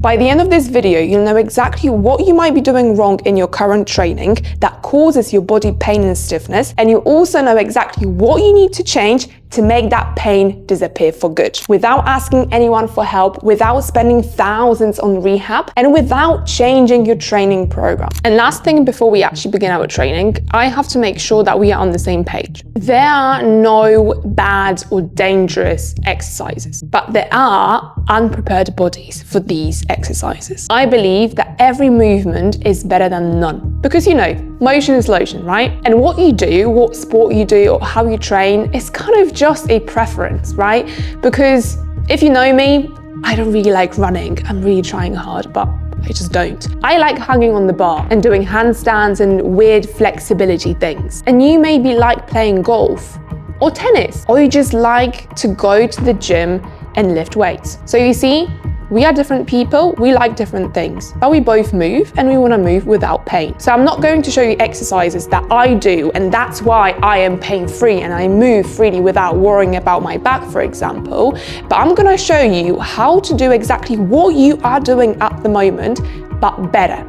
By the end of this video, you'll know exactly what you might be doing wrong in your current training that causes your body pain and stiffness, and you'll also know exactly what you need to change to make that pain disappear for good, without asking anyone for help, without spending thousands on rehab, and without changing your training program. And last thing before we actually begin our training, I have to make sure that we are on the same page. There are no bad or dangerous exercises, but there are unprepared bodies for these exercises. I believe that every movement is better than none, because motion is lotion, right? And what you do, what sport you do, or how you train is kind of just a preference, right? Because if you know me, I don't really like running. I'm really trying hard, but I just don't. I like hanging on the bar and doing handstands and weird flexibility things. And you maybe like playing golf or tennis, or you just like to go to the gym and lift weights. So you see, we are different people, we like different things, but we both move and we want to move without pain. So I'm not going to show you exercises that I do, and that's why I am pain-free and I move freely without worrying about my back, for example. But I'm going to show you how to do exactly what you are doing at the moment, but better,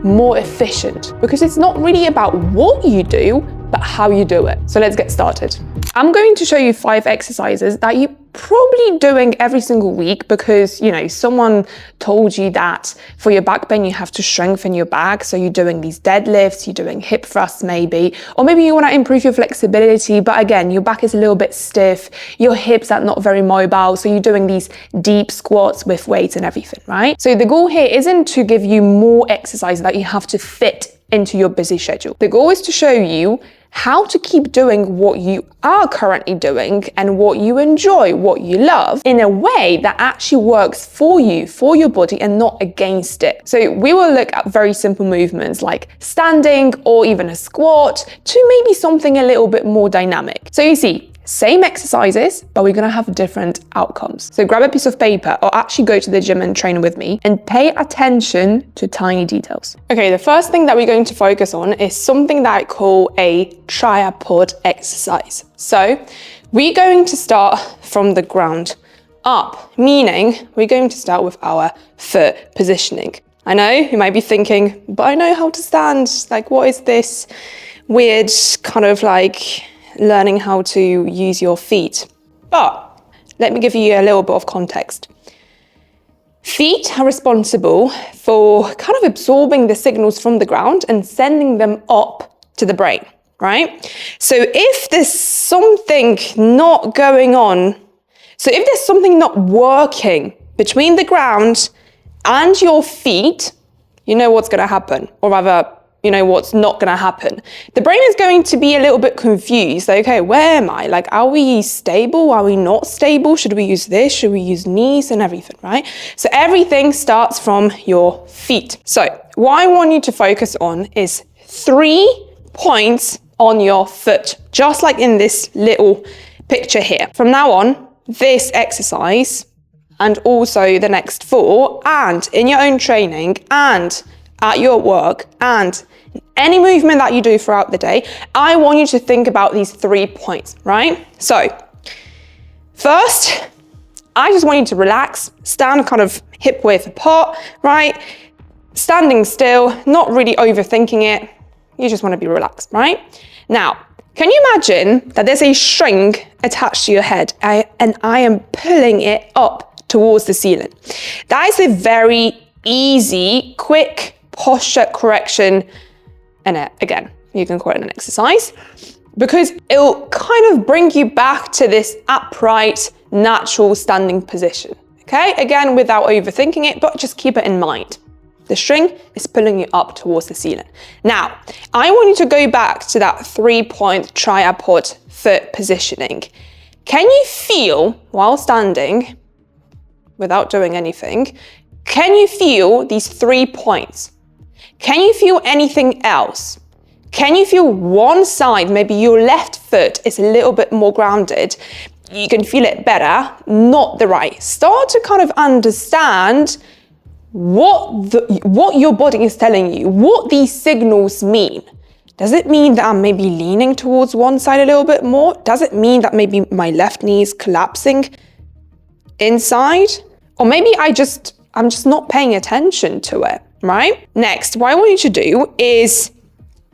more efficient, because it's not really about what you do, but how you do it. So let's get started. I'm going to show you 5 exercises that you're probably doing every single week because, someone told you that for your back pain, you have to strengthen your back. So you're doing these deadlifts, you're doing hip thrusts maybe, or maybe you want to improve your flexibility, but again, your back is a little bit stiff, your hips are not very mobile. So you're doing these deep squats with weights and everything, right? So the goal here isn't to give you more exercise that you have to fit into your busy schedule. The goal is to show you how to keep doing what you are currently doing and what you enjoy, what you love, in a way that actually works for you, for your body, and not against it. So we will look at very simple movements like standing or even a squat to maybe something a little bit more dynamic. So you see, same exercises, but we're gonna have different outcomes. So grab a piece of paper or actually go to the gym and train with me and pay attention to tiny details. Okay, the first thing that we're going to focus on is something that I call a tripod exercise. So we're going to start from the ground up, meaning we're going to start with our foot positioning. I know you might be thinking, but I know how to stand. Like, what is this weird kind of like learning how to use your feet? But let me give you a little bit of context. Feet are responsible for kind of absorbing the signals from the ground and sending them up to the brain, right? So if there's something not going on, so if there's something not working between the ground and your feet, you know what's going to happen, or rather, you know what's not going to happen. The brain is going to be a little bit confused. Like, okay, where am I? Like, are we stable? Are we not stable? Should we use this? Should we use knees and everything, right? So everything starts from your feet. So what I want you to focus on is 3 points on your foot, just like in this little picture here. From now on, this exercise and also the next 4, and in your own training and at your work and any movement that you do throughout the day, I want you to think about these 3 points, right? So first, I just want you to relax, stand kind of hip width apart, right? Standing still, not really overthinking it. You just want to be relaxed, right? Now, can you imagine that there's a string attached to your head and I am pulling it up towards the ceiling? That is a very easy, quick posture correction, and again, you can call it an exercise, because it'll kind of bring you back to this upright, natural standing position, okay? Again, without overthinking it, but just keep it in mind. The string is pulling you up towards the ceiling. Now, I want you to go back to that 3-point tripod foot positioning. Can you feel, while standing, without doing anything, can you feel these 3 points? Can you feel anything else? Can you feel one side, maybe your left foot is a little bit more grounded? You can feel it better, not the right. Start to kind of understand what your body is telling you, what these signals mean. Does it mean that I'm maybe leaning towards one side a little bit more? Does it mean that maybe my left knee is collapsing inside? Or maybe I just I'm just not paying attention to it, right? Next, what I want you to do is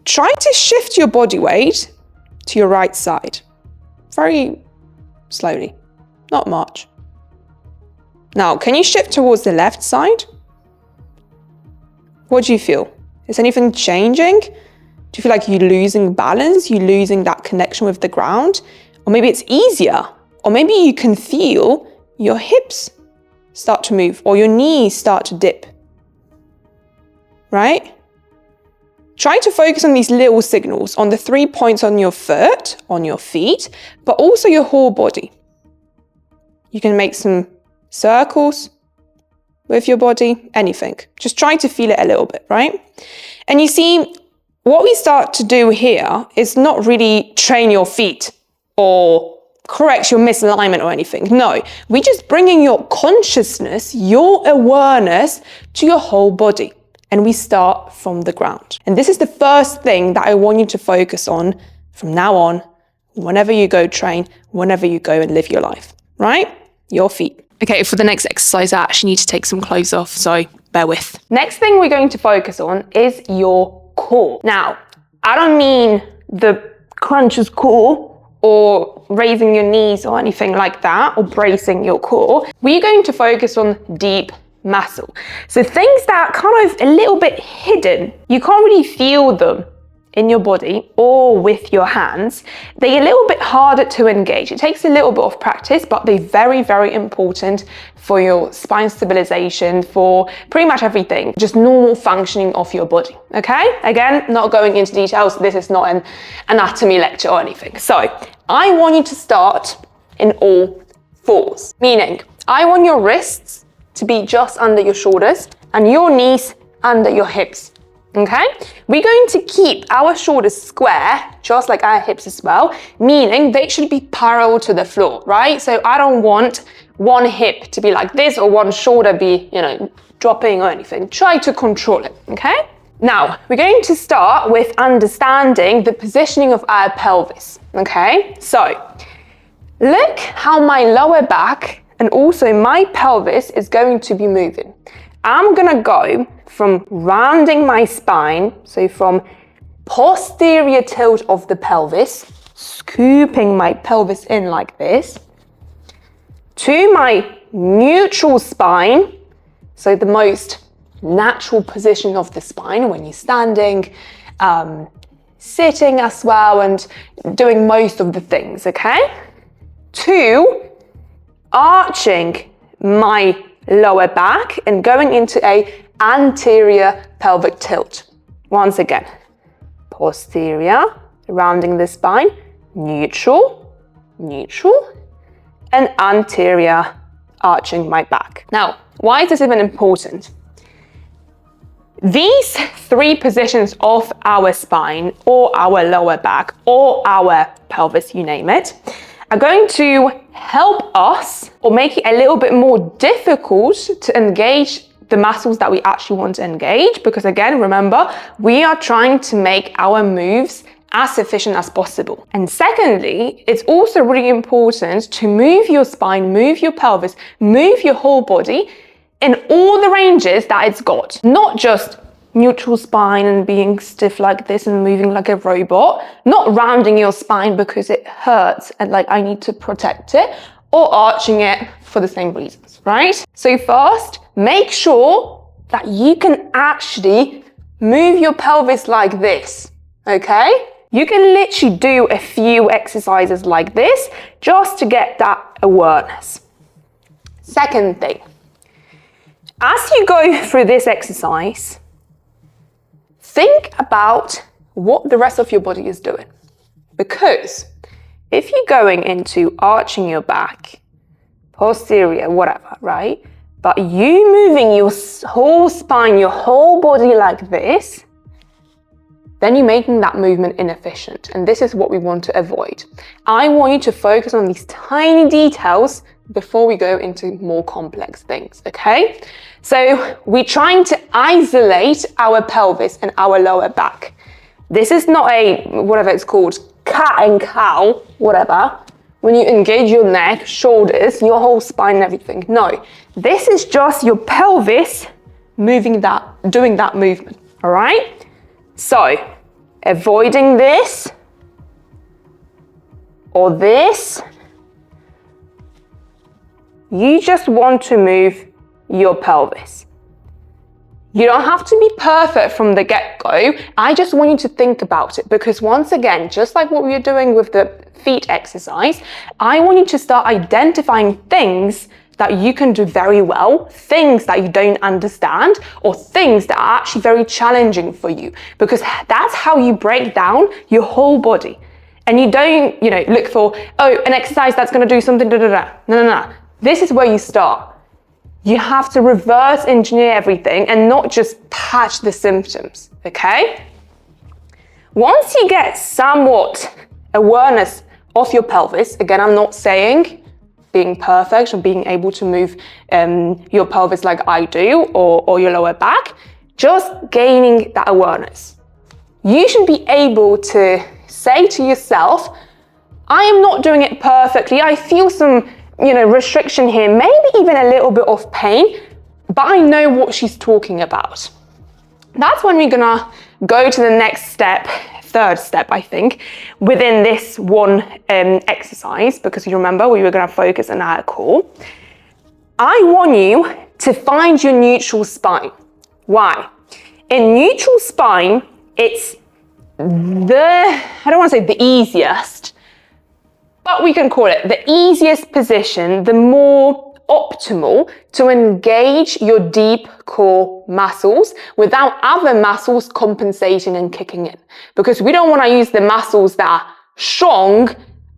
try to shift your body weight to your right side. Very slowly, not much. Now, can you shift towards the left side? What do you feel? Is anything changing? Do you feel like you're losing balance? You're losing that connection with the ground? Or maybe it's easier. Or maybe you can feel your hips start to move or your knees start to dip, right? Try to focus on these little signals, on the 3 points on your foot, on your feet, but also your whole body. You can make some circles with your body, anything. Just try to feel it a little bit, right? And you see, what we start to do here is not really train your feet or correct your misalignment or anything. No, we just bringing your consciousness, your awareness to your whole body. And we start from the ground. And this is the first thing that I want you to focus on from now on, whenever you go train, whenever you go and live your life, right? Your feet. Okay, for the next exercise, I actually need to take some clothes off, so bear with. Next thing we're going to focus on is your core. Now, I don't mean the crunches core or raising your knees or anything like that, or bracing your core. We're going to focus on deep muscle. So things that are kind of a little bit hidden, you can't really feel them in your body or with your hands. They're a little bit harder to engage. It takes a little bit of practice, but they're very, very important for your spine stabilization, for pretty much everything, just normal functioning of your body, okay? Again, not going into details. This is not an anatomy lecture or anything. So I want you to start in all fours, meaning I want your wrists to be just under your shoulders and your knees under your hips. Okay, we're going to keep our shoulders square, just like our hips as well, meaning they should be parallel to the floor, right? So I don't want one hip to be like this or one shoulder be, dropping or anything. Try to control it, okay? Now, we're going to start with understanding the positioning of our pelvis, okay? So, look how my lower back and also my pelvis is going to be moving. I'm gonna go from rounding my spine, so from posterior tilt of the pelvis, scooping my pelvis in like this, to my neutral spine, so the most natural position of the spine when you're standing, sitting as well, and doing most of the things, okay? To arching my lower back and going into a anterior pelvic tilt. Once again, posterior, rounding the spine, neutral, and anterior, arching my back. Now, why is this even important? These three positions of our spine or our lower back or our pelvis, you name it, are going to help us or make it a little bit more difficult to engage the muscles that we actually want to engage, because again, remember, we are trying to make our moves as efficient as possible. And secondly, it's also really important to move your spine, move your pelvis, move your whole body in all the ranges that it's got, not just neutral spine and being stiff like this and moving like a robot, not rounding your spine because it hurts and like I need to protect it, or arching it for the same reasons, right? So first, make sure that you can actually move your pelvis like this, okay? You can literally do a few exercises like this just to get that awareness. Second thing, as you go through this exercise, think about what the rest of your body is doing. Because if you're going into arching your back, posterior, whatever, right? But you moving your whole spine, your whole body like this, then you're making that movement inefficient. And this is what we want to avoid. I want you to focus on these tiny details before we go into more complex things, okay? So we're trying to isolate our pelvis and our lower back. This is not a, whatever it's called, cat and cow, whatever. when you engage your neck, shoulders, your whole spine and everything. No, this is just your pelvis moving that, doing that movement, all right? So, avoiding this or this, you just want to move your pelvis. You don't have to be perfect from the get-go. I just want you to think about it, because once again, just like what we were doing with the feet exercise, I want you to start identifying things that you can do very well, things that you don't understand, or things that are actually very challenging for you, because that's how you break down your whole body. And you don't, look for, an exercise that's going to do something, No. This is where you start. You have to reverse engineer everything and not just patch the symptoms, okay? Once you get somewhat awareness of your pelvis, again, I'm not saying being perfect or being able to move your pelvis like I do, or your lower back, just gaining that awareness. You should be able to say to yourself, I am not doing it perfectly. I feel some restriction here, maybe even a little bit of pain, but I know what she's talking about. That's when we're gonna go to the next step, third step, I think, within this one exercise, because you remember we were gonna focus on our core. I want you to find your neutral spine. Why? In neutral spine, it's I don't wanna say the easiest, but we can call it the easiest position, the more optimal to engage your deep core muscles without other muscles compensating and kicking in. Because we don't want to use the muscles that are strong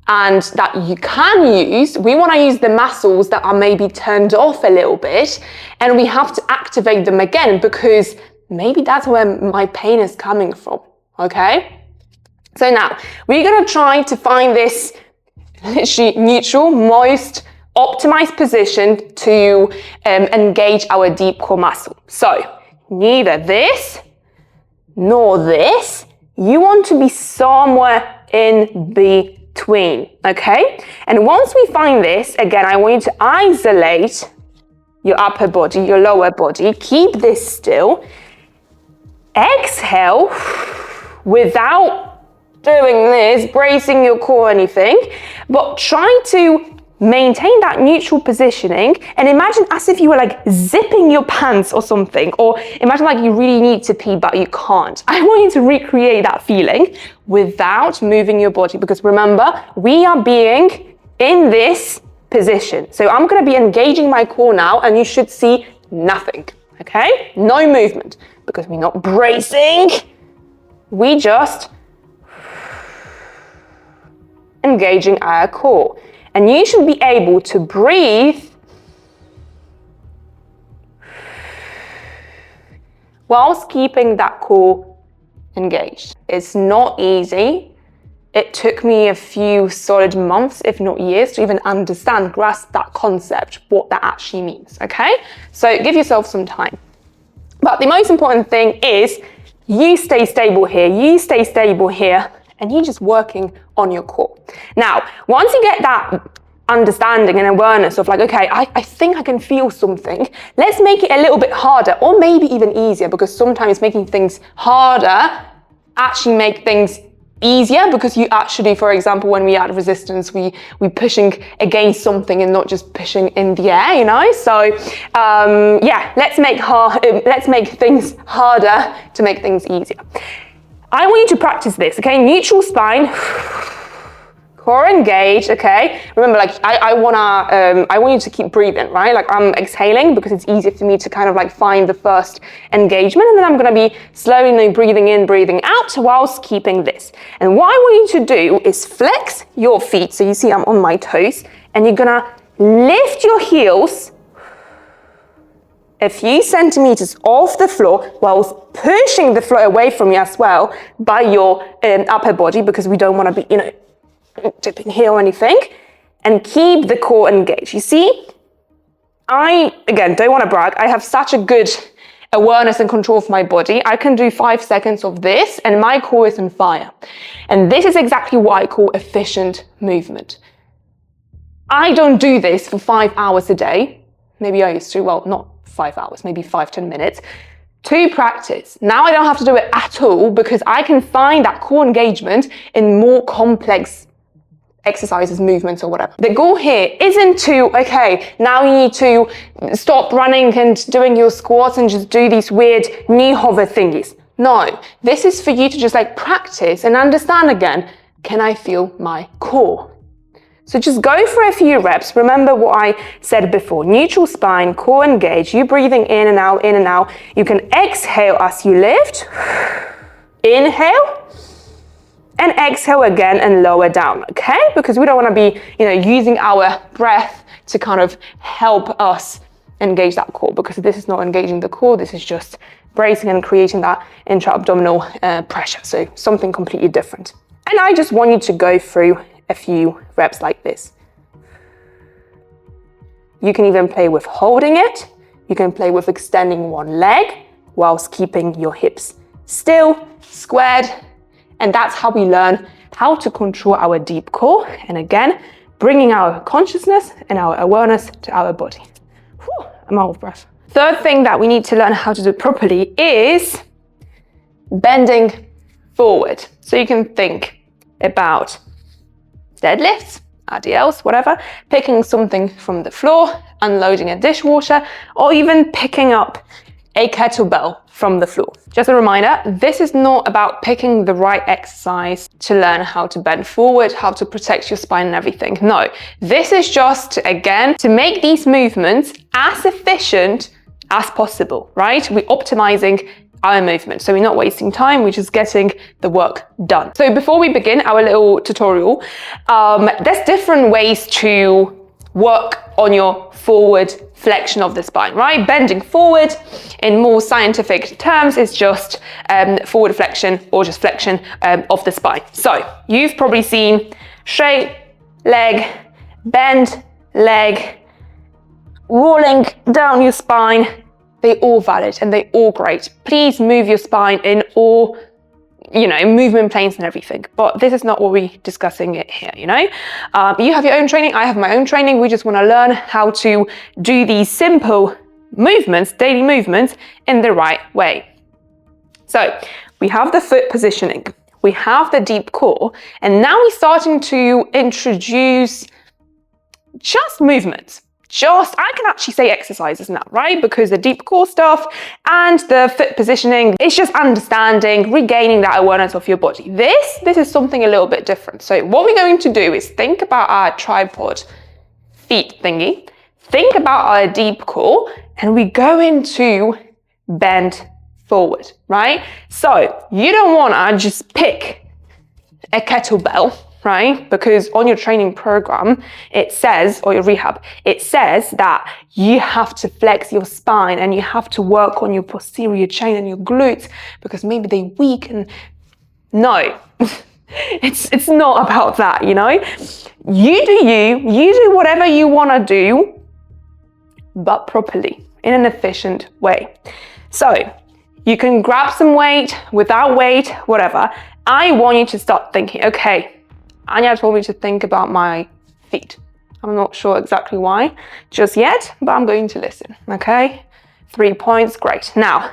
and that you can use. We want to use the muscles that are maybe turned off a little bit, and we have to activate them again, because maybe that's where my pain is coming from, okay? So now, we're going to try to find this literally neutral, most optimized position to engage our deep core muscle. So neither this nor this. You want to be somewhere in between, okay? And once we find this, again, I want you to isolate your upper body, your lower body. Keep this still. Exhale without doing this, bracing your core or anything, but try to maintain that neutral positioning, and imagine as if you were like zipping your pants or something, or imagine like you really need to pee but you can't. I want you to recreate that feeling without moving your body, because remember, we are being in this position. So I'm going to be engaging my core now, and you should see nothing, okay? No movement, because we're not bracing, we just engaging our core. And you should be able to breathe whilst keeping that core engaged. It's not easy. It took me a few solid months, if not years, to even understand, grasp that concept, what that actually means, okay? So give yourself some time. But the most important thing is you stay stable here, you stay stable here, and you're just working on your core. Now, once you get that understanding and awareness of like, okay, I think I can feel something, let's make it a little bit harder, or maybe even easier, because sometimes making things harder actually make things easier, because you actually, for example, when we add resistance, we're pushing against something and not just pushing in the air, So, let's make things harder to make things easier. I want you to practice this, okay? Neutral spine, core engaged, okay? Remember, like, I want you to keep breathing, right? Like, I'm exhaling because it's easier for me to kind of like find the first engagement, and then I'm gonna be slowly breathing in, breathing out whilst keeping this. And what I want you to do is flex your feet. So you see I'm on my toes, and you're gonna lift your heels a few centimeters off the floor whilst pushing the floor away from you as well by your upper body, because we don't want to be, dipping here or anything, and keep the core engaged. You see, I, again, don't want to brag. I have such a good awareness and control of my body. I can do 5 seconds of this and my core is on fire. And this is exactly what I call efficient movement. I don't do this for 5 hours a day. Maybe I used to, well, not 5 hours, maybe 5-10 minutes. To practice. Now I don't have to do it at all because I can find that core engagement in more complex exercises, movements, or whatever. The goal here isn't to, okay, now you need to stop running and doing your squats and just do these weird knee hover thingies. No, this is for you to just like practice and understand again, can I feel my core? So just go for a few reps. Remember what I said before, neutral spine, core engaged, you breathing in and out, in and out. You can exhale as you lift, inhale, and exhale again and lower down, okay? Because we don't want to be, using our breath to kind of help us engage that core, because this is not engaging the core, this is just bracing and creating that intra-abdominal pressure. So something completely different. And I just want you to go through a few reps like this. You can even play with holding it. You can play with extending one leg whilst keeping your hips still, squared. And that's how we learn how to control our deep core. And again, bringing our consciousness and our awareness to our body. Whew, I'm out of breath. Third thing that we need to learn how to do properly is bending forward. So you can think about deadlifts, RDLs, whatever, picking something from the floor, unloading a dishwasher, or even picking up a kettlebell from the floor. Just a reminder, this is not about picking the right exercise to learn how to bend forward, how to protect your spine and everything. No, this is just, again, to make these movements as efficient as possible, right? We're optimizing our movement. So we're not wasting time, we're just getting the work done. So before we begin our little tutorial, there's different ways to work on your forward flexion of the spine, right? Bending forward in more scientific terms is just forward flexion or just flexion of the spine. So you've probably seen straight leg, bend leg, rolling down your spine. They all valid and they all great. Please move your spine in all, movement planes and everything. But this is not what we're discussing it here, You have your own training, I have my own training. We just want to learn how to do these simple movements, daily movements, in the right way. So we have the foot positioning, we have the deep core, and now we're starting to introduce just movements. I can actually say exercises now, right? Because the deep core stuff and the foot positioning, it's just understanding, regaining that awareness of your body. This is something a little bit different. So what we're going to do is think about our tripod feet thingy, think about our deep core, and we go into bend forward, right? So you don't want to just pick a kettlebell, right? Because on your training program, it says, or your rehab, it says that you have to flex your spine and you have to work on your posterior chain and your glutes because maybe they weaken. No, it's not about that, You do whatever you want to do, but properly, in an efficient way. So you can grab some weight, without weight, whatever. I want you to start thinking, okay, Ania told me to think about my feet. I'm not sure exactly why just yet, but I'm going to listen, okay? 3 points, great. Now,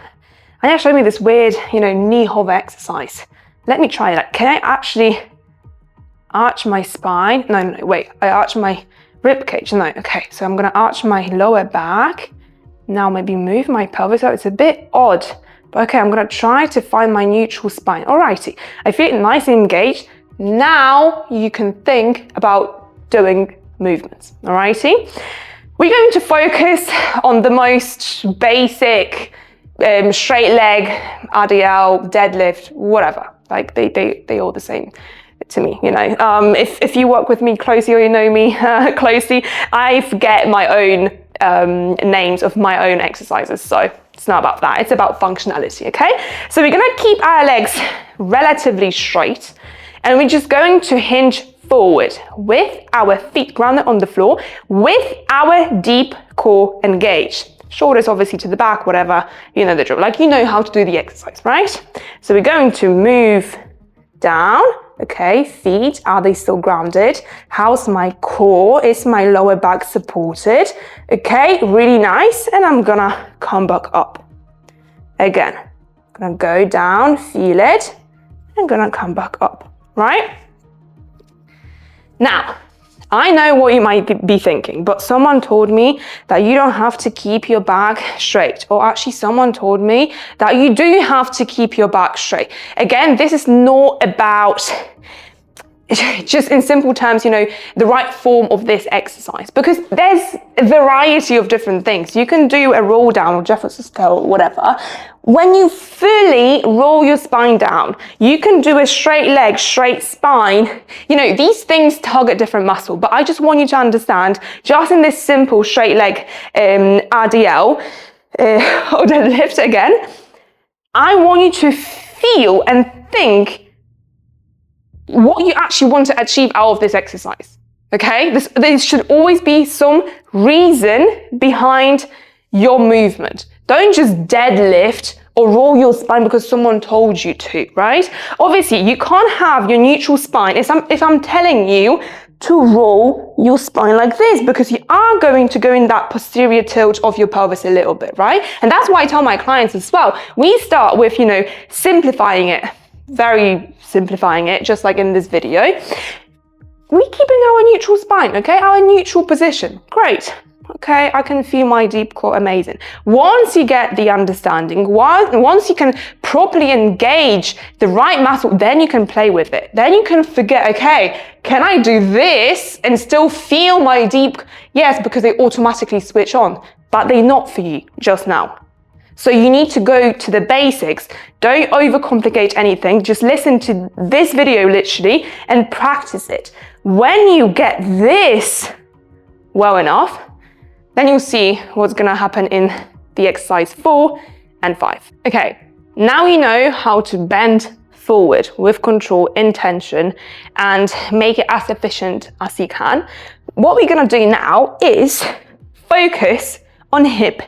Ania showed me this weird, knee hover exercise. Let me try that. Can I actually arch my spine? No, wait, I arch my rib cage. No, okay, so I'm gonna arch my lower back. Now maybe move my pelvis out. It's a bit odd, but okay, I'm gonna try to find my neutral spine. Alrighty, I feel it nice and engaged. Now you can think about doing movements, alrighty? We're going to focus on the most basic straight leg, RDL, deadlift, whatever. Like they all the same to me, If you work with me closely or you know me closely, I forget my own names of my own exercises. So it's not about that, it's about functionality, okay? So we're gonna keep our legs relatively straight. And we're just going to hinge forward with our feet grounded on the floor, with our deep core engaged. Shoulders obviously to the back, whatever, the drill. Like how to do the exercise, right? So we're going to move down Okay, feet, are they still grounded? How's my core? Is my lower back supported? Okay, really nice. And I'm gonna come back up. Again, I'm gonna go down, feel it. I'm gonna come back up, right? Now, I know what you might be thinking, but someone told me that you don't have to keep your back straight. Or actually someone told me that you do have to keep your back straight. Again, this is not about, just in simple terms, you know, the right form of this exercise, because there's a variety of different things. You can do a roll down or Jefferson's curl or whatever. When you fully roll your spine down, you can do a straight leg, straight spine. You know, these things target different muscle, but I just want you to understand, just in this simple straight leg RDL, or deadlift again, I want you to feel and think what you actually want to achieve out of this exercise, okay? There should always be some reason behind your movement. Don't just deadlift or roll your spine because someone told you to, right? Obviously, you can't have your neutral spine if I'm telling you to roll your spine like this, because you are going to go in that posterior tilt of your pelvis a little bit, right? And that's why I tell my clients as well, we start with, you know, simplifying it, very simplifying it, just like in this video. We're keeping our neutral spine, okay? Our neutral position, great. Okay, I can feel my deep core, amazing. Once you get the understanding, once you can properly engage the right muscle, then you can play with it. Then you can forget, okay, can I do this and still feel my deep? Yes, because they automatically switch on, but they're not for you just now. So you need to go to the basics. Don't overcomplicate anything. Just listen to this video literally and practice it. When you get this well enough, then you'll see what's gonna happen in the exercise 4 and 5. Okay, now you know how to bend forward with control, intention, and make it as efficient as you can. What we're gonna do now is focus on hip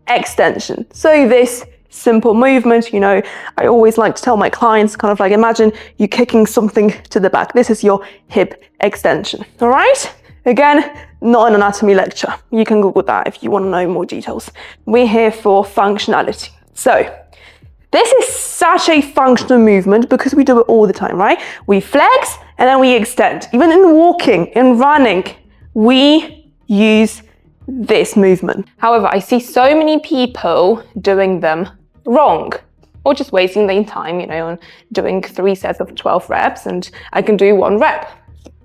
extension. So this simple movement, you know, I always like to tell my clients, kind of like, imagine you kicking something to the back. This is your hip extension, all right? Again, not an anatomy lecture. You can Google that if you want to know more details. We're here for functionality. So this is such a functional movement because we do it all the time, right? We flex and then we extend. Even in walking, in running, we use this movement. However, I see so many people doing them wrong, or just wasting their time, you know, on doing 3 sets of 12 reps, and I can do 1 rep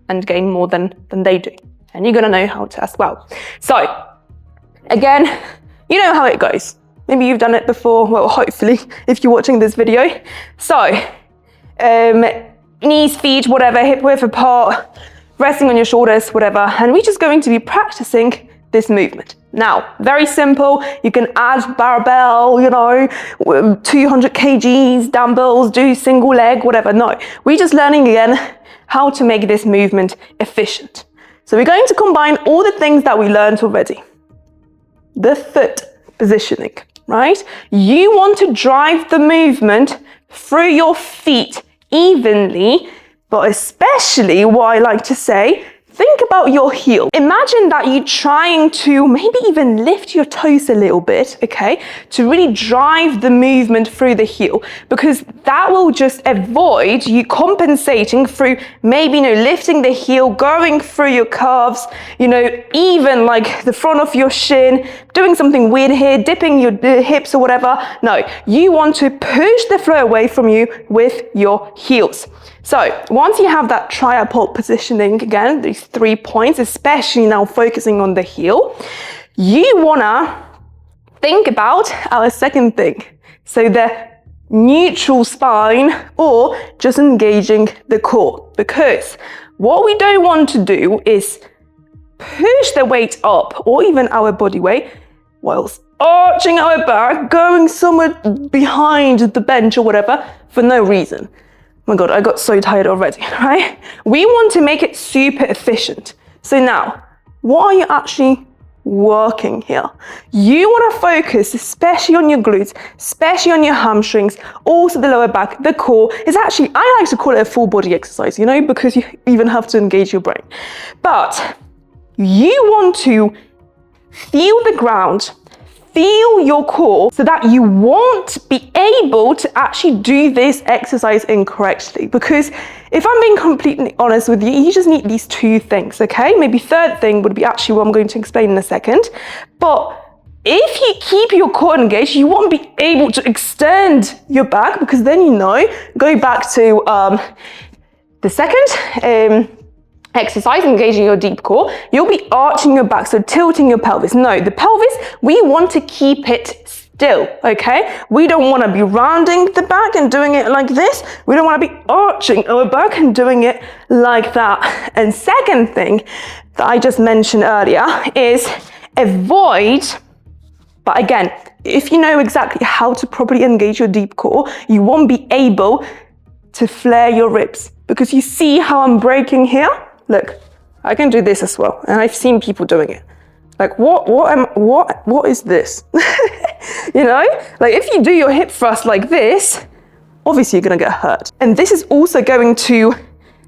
and gain more than they do. And you're gonna know how to as well. So again, you know how it goes. Maybe you've done it before, well, hopefully, if you're watching this video. So, knees, feet, whatever, hip width apart, resting on your shoulders, whatever. And we're just going to be practicing this movement. Now, very simple. You can add barbell, you know, 200 kgs, dumbbells, do single leg, whatever. No, we're just learning again how to make this movement efficient. So we're going to combine all the things that we learned already. The foot positioning, right? You want to drive the movement through your feet evenly, but especially what I like to say, think about your heel. Imagine that you're trying to maybe even lift your toes a little bit, okay, to really drive the movement through the heel, because that will just avoid you compensating through maybe, you know, lifting the heel, going through your calves, you know, even like the front of your shin, doing something weird here, dipping your hips or whatever. No, you want to push the flow away from you with your heels. So once you have that tripod positioning, again, these 3 points, especially now focusing on the heel, you wanna think about our second thing. So the neutral spine, or just engaging the core, because what we don't want to do is push the weight up, or even our body weight, whilst arching our back, going somewhere behind the bench or whatever, for no reason. Oh my God, I got so tired already, right? We want to make it super efficient. So now, what are you actually working here. You want to focus especially on your glutes, especially on your hamstrings, also the lower back, the core. It's actually, I like to call it a full body exercise, you know, because you even have to engage your brain. But you want to feel the ground, feel your core, so that you won't be able to actually do this exercise incorrectly. Because if I'm being completely honest with you, you just need these two things, okay? Maybe third thing would be actually what I'm going to explain in a second. But if you keep your core engaged, you won't be able to extend your back, because then, you know, go back to the second exercise, engaging your deep core, you'll be arching your back, so tilting your pelvis. No, the pelvis, we want to keep it still, okay? We don't want to be rounding the back and doing it like this. We don't want to be arching our back and doing it like that. And second thing that I just mentioned earlier is avoid, but again, if you know exactly how to properly engage your deep core, you won't be able to flare your ribs, because you see how I'm breaking here? Look, I can do this as well, and I've seen people doing it. Like, what is this? You know, like if you do your hip thrust like this, obviously you're gonna get hurt. And this is also going to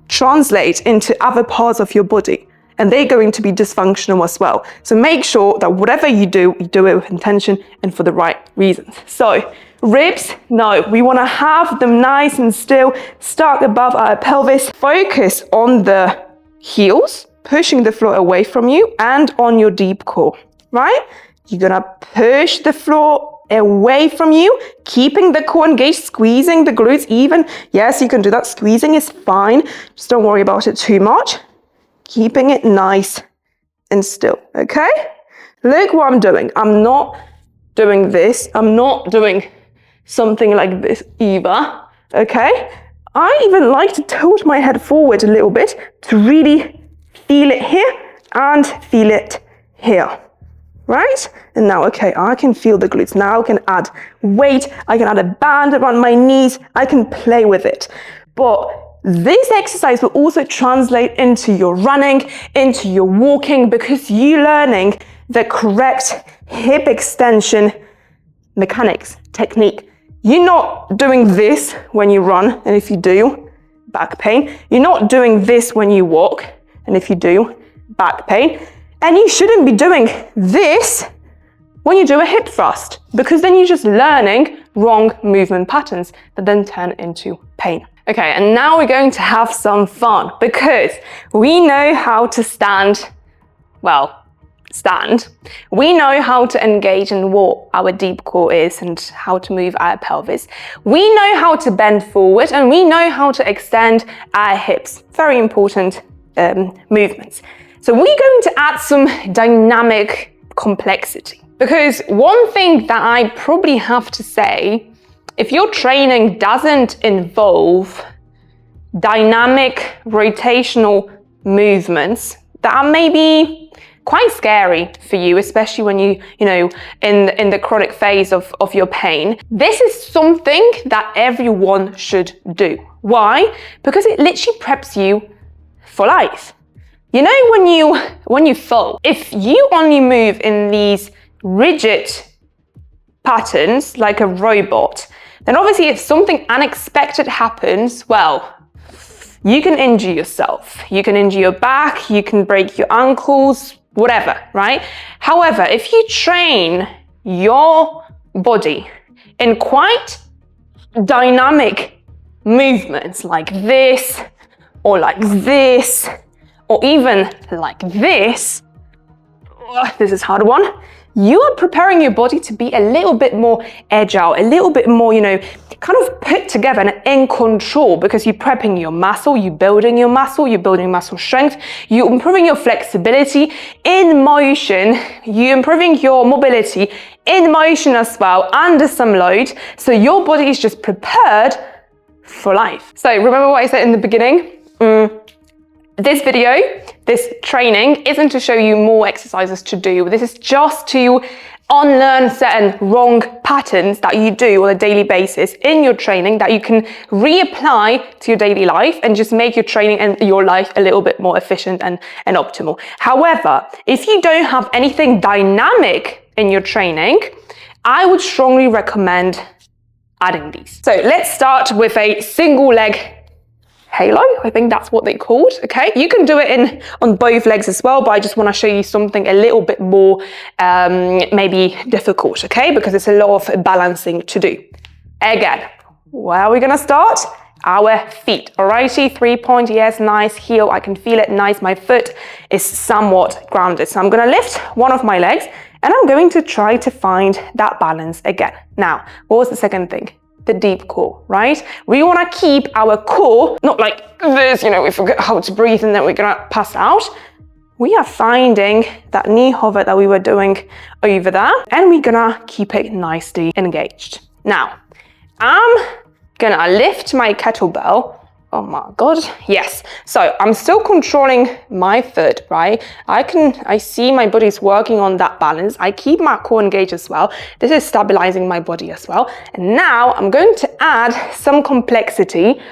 translate into other parts of your body, and they're going to be dysfunctional as well. So make sure that whatever you do it with intention and for the right reasons. So ribs, no, we want to have them nice and still, stuck above our pelvis. Focus on the heels, pushing the floor away from you, and on your deep core, right? You're gonna push the floor away from you, keeping the core engaged, squeezing the glutes even. Yes, you can do that. Squeezing is fine. Just don't worry about it too much. Keeping it nice and still, okay? Look what I'm doing. I'm not doing this. I'm not doing something like this either, okay? I even like to tilt my head forward a little bit to really feel it here and feel it here, right? And now, okay, I can feel the glutes. Now I can add weight. I can add a band around my knees. I can play with it. But this exercise will also translate into your running, into your walking, because you're learning the correct hip extension mechanics, technique. You're not doing this when you run, and if you do, back pain. You're not doing this when you walk, and if you do, back pain. And you shouldn't be doing this when you do a hip thrust, because then you're just learning wrong movement patterns that then turn into pain. Okay, and now we're going to have some fun, because we know how to stand. We know how to engage in what our deep core is and how to move our pelvis. We know how to bend forward, and we know how to extend our hips. Very important movements. So we're going to add some dynamic complexity, because one thing that I probably have to say, if your training doesn't involve dynamic rotational movements that are maybe quite scary for you, especially when you know, in the chronic phase of your pain, this is something that everyone should do. Why? Because it literally preps you for life. You know, when you fall, if you only move in these rigid patterns like a robot, then obviously if something unexpected happens, well, you can injure yourself. You can injure your back, you can break your ankles, whatever, right? However, if you train your body in quite dynamic movements like this, or like this, or even like this, this is a hard one, you are preparing your body to be a little bit more agile, a little bit more, you know, kind of put together and in control, because you're prepping your muscle, you're building your muscle, you're building muscle strength, you're improving your flexibility in motion, you're improving your mobility in motion as well, under some load, so your body is just prepared for life. So remember what I said in the beginning? This video, this training isn't to show you more exercises to do. This is just to unlearn certain wrong patterns that you do on a daily basis in your training that you can reapply to your daily life and just make your training and your life a little bit more efficient and optimal. However, if you don't have anything dynamic in your training, I would strongly recommend adding these. So let's start with a single leg halo. I think that's what they're called. Okay, you can do it on both legs as well, but I just want to show you something a little bit more maybe difficult, okay, because it's a lot of balancing to do. Again, where are we going to start? Our feet. Alrighty, 3-point, yes, nice. Heel, I can feel it, nice. My foot is somewhat grounded, so I'm going to lift one of my legs and I'm going to try to find that balance again. Now, what was the second thing? The deep core, right? We want to keep our core, not like this, you know, we forget how to breathe and then we're going to pass out. We are finding that knee hover that we were doing over there, and we're going to keep it nicely engaged. Now, I'm going to lift my kettlebell. Oh my God, yes. So I'm still controlling my foot, right? I see my body's working on that balance. I keep my core engaged as well. This is stabilizing my body as well. And now I'm going to add some complexity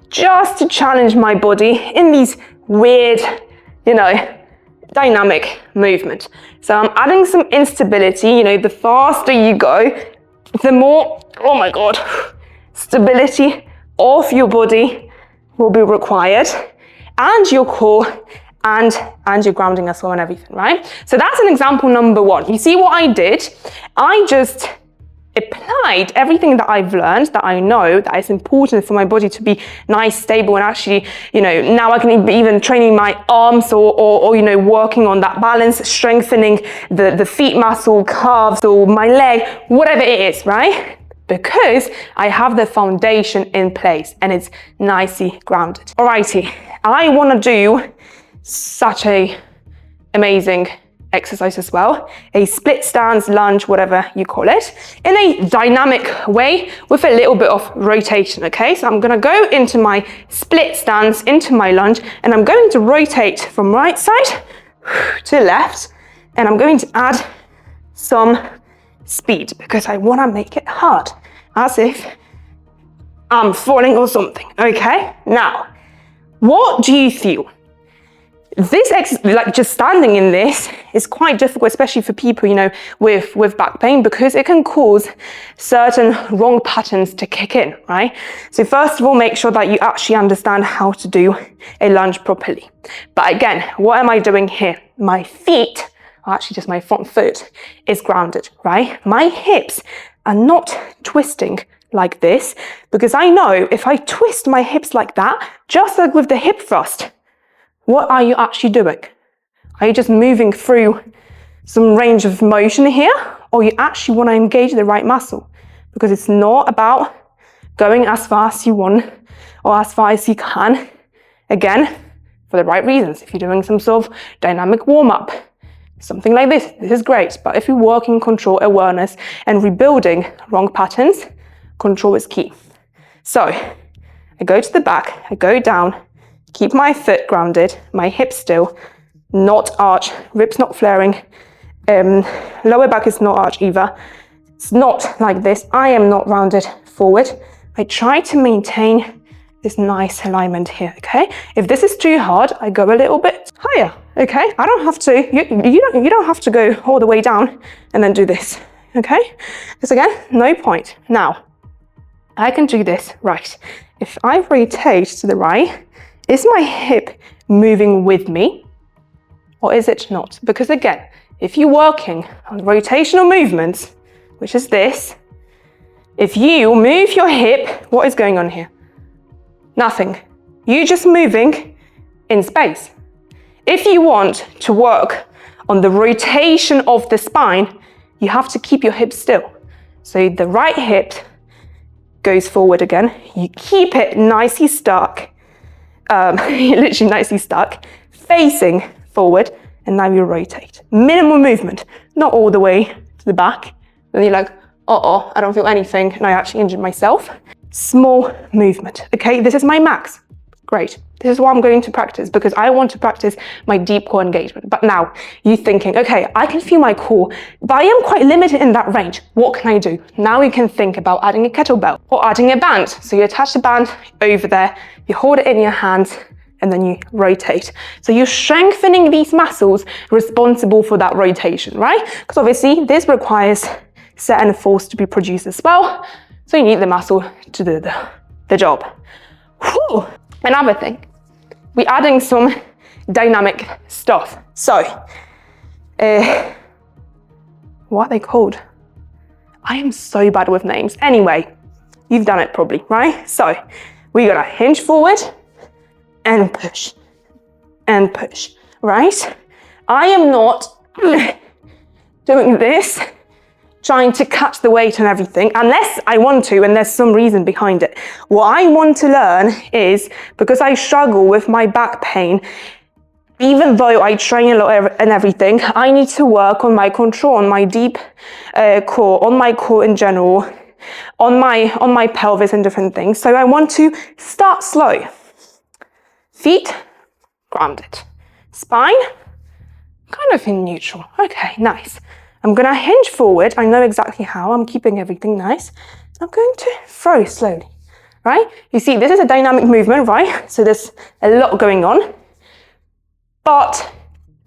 just to challenge my body in these weird, you know, dynamic movement. So I'm adding some instability. You know, the faster you go, the more, oh my God, stability of your body will be required, and your core and your grounding as well and everything, right? So that's an example number one. You see what I did? I just applied everything that I've learned, that I know that is important for my body to be nice, stable, and actually, you know, now I can be even training my arms or you know, working on that balance, strengthening the feet muscle, calves, or my leg, whatever it is, right? Because I have the foundation in place and it's nicely grounded. Alrighty, I want to do such a amazing exercise as well, a split stance, lunge, whatever you call it, in a dynamic way with a little bit of rotation, okay? So I'm going to go into my split stance, into my lunge, and I'm going to rotate from right side to left, and I'm going to add some speed because I want to make it hard, as if I'm falling or something, okay? Now, what do you feel? This exercise, like just standing in this, is quite difficult, especially for people, you know, with back pain, because it can cause certain wrong patterns to kick in, right? So first of all, make sure that you actually understand how to do a lunge properly. But again, what am I doing here? My feet, actually just my front foot, is grounded, right? My hips are not twisting like this, because I know if I twist my hips like that, just like with the hip thrust, what are you actually doing? Are you just moving through some range of motion here, or you actually want to engage the right muscle? Because it's not about going as fast as you want or as far as you can, again, for the right reasons. If you're doing some sort of dynamic warm-up, something like this is great. But if you're working control, awareness, and rebuilding wrong patterns, control is key. So I go to the back, I go down, keep my foot grounded, my hips still, not arch, ribs not flaring, lower back is not arch either. It's not like this. I am not rounded forward. I try to maintain this nice alignment here, okay? If this is too hard, I go a little bit higher, okay? I don't have to, you don't have to go all the way down and then do this, okay? Because again, no point. Now, I can do this right. If I rotate to the right, is my hip moving with me or is it not? Because again, if you're working on rotational movements, which is this, if you move your hip, what is going on here? Nothing. You're just moving in space. If you want to work on the rotation of the spine, you have to keep your hip still. So the right hip goes forward again. You keep it nicely stuck, literally nicely stuck, facing forward, and now you rotate. Minimal movement, not all the way to the back. Then you're like, uh-oh, I don't feel anything, and I actually injured myself. Small movement, okay? This is my max. Great. This is what I'm going to practice because I want to practice my deep core engagement. But now you're thinking, okay, I can feel my core, but I am quite limited in that range. What can I do? Now you can think about adding a kettlebell or adding a band. So you attach the band over there, you hold it in your hands, and then you rotate. So you're strengthening these muscles responsible for that rotation, right? Because obviously this requires certain force to be produced as well. So you need the muscle to do the job. Whew. Another thing, we're adding some dynamic stuff. So, what are they called? I am so bad with names. Anyway, you've done it probably, right? So, we're gonna hinge forward and push, right? I am not doing this, trying to catch the weight and everything, unless I want to and there's some reason behind it. What I want to learn is, because I struggle with my back pain, even though I train a lot and everything, I need to work on my control, on my deep core, on my core in general, on my pelvis and different things. So I want to start slow. Feet grounded. Spine kind of in neutral. Okay, nice. I'm gonna hinge forward. I know exactly how. I'm keeping everything nice. I'm going to throw slowly, right? You see, this is a dynamic movement, right? So there's a lot going on. But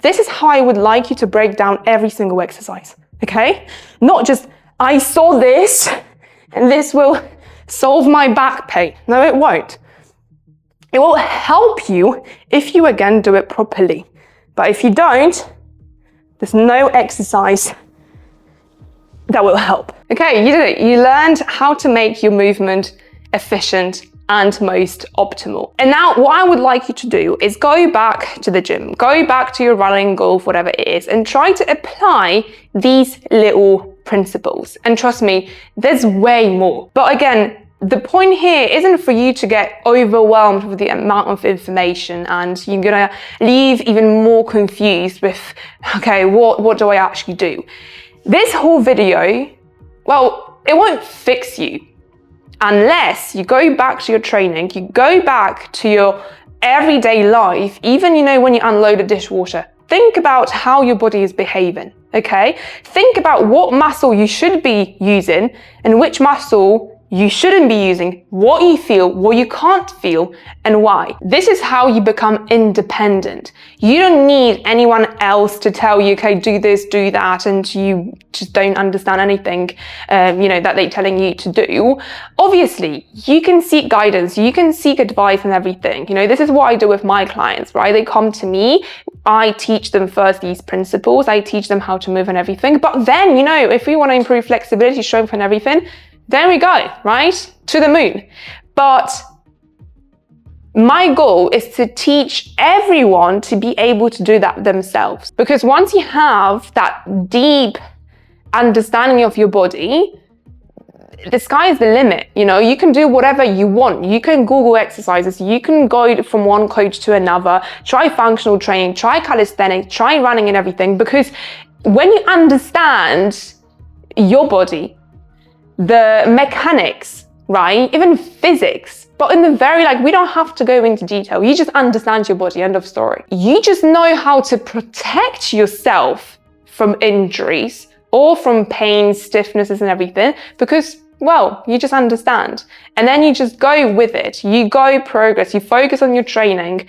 this is how I would like you to break down every single exercise, okay? Not just, I saw this and this will solve my back pain. No, it won't. It will help you if you again do it properly. But if you don't, there's no exercise that will help. Okay, you did it. You learned how to make your movement efficient and most optimal. And now what I would like you to do is go back to the gym, go back to your running, golf, whatever it is, and try to apply these little principles. And trust me, there's way more. But again, the point here isn't for you to get overwhelmed with the amount of information and you're gonna leave even more confused with, okay, what do I actually do? This whole video, well, it won't fix you unless you go back to your training, you go back to your everyday life, even, when you unload a dishwasher. Think about how your body is behaving, okay? Think about what muscle you should be using and which muscle you shouldn't be using, what you feel, what you can't feel, and why. This is how you become independent. You don't need anyone else to tell you, okay, do this, do that, and you just don't understand anything, that they're telling you to do. Obviously, you can seek guidance, you can seek advice and everything. This is what I do with my clients, right? They come to me, I teach them first these principles, I teach them how to move and everything. But then, if we want to improve flexibility, strength and everything, there we go, right? To the moon. But my goal is to teach everyone to be able to do that themselves. Because once you have that deep understanding of your body, the sky is the limit. You can do whatever you want. You can Google exercises. You can go from one coach to another, try functional training, try calisthenics, try running and everything. Because when you understand your body, the mechanics, right? Even physics, but in the very, we don't have to go into detail. You just understand your body, end of story. You just know how to protect yourself from injuries or from pain, stiffnesses and everything because, well, you just understand. And then you just go with it. You go progress, you focus on your training.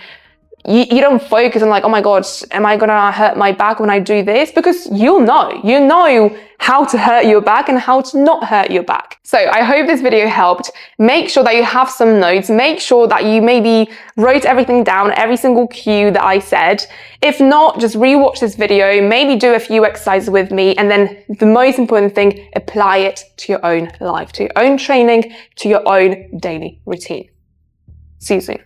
You don't focus on oh my God, am I gonna hurt my back when I do this? Because you know how to hurt your back and how to not hurt your back. So I hope this video helped. Make sure that you have some notes. Make sure that you maybe wrote everything down, every single cue that I said. If not, just rewatch this video, maybe do a few exercises with me. And then the most important thing, apply it to your own life, to your own training, to your own daily routine. See you soon.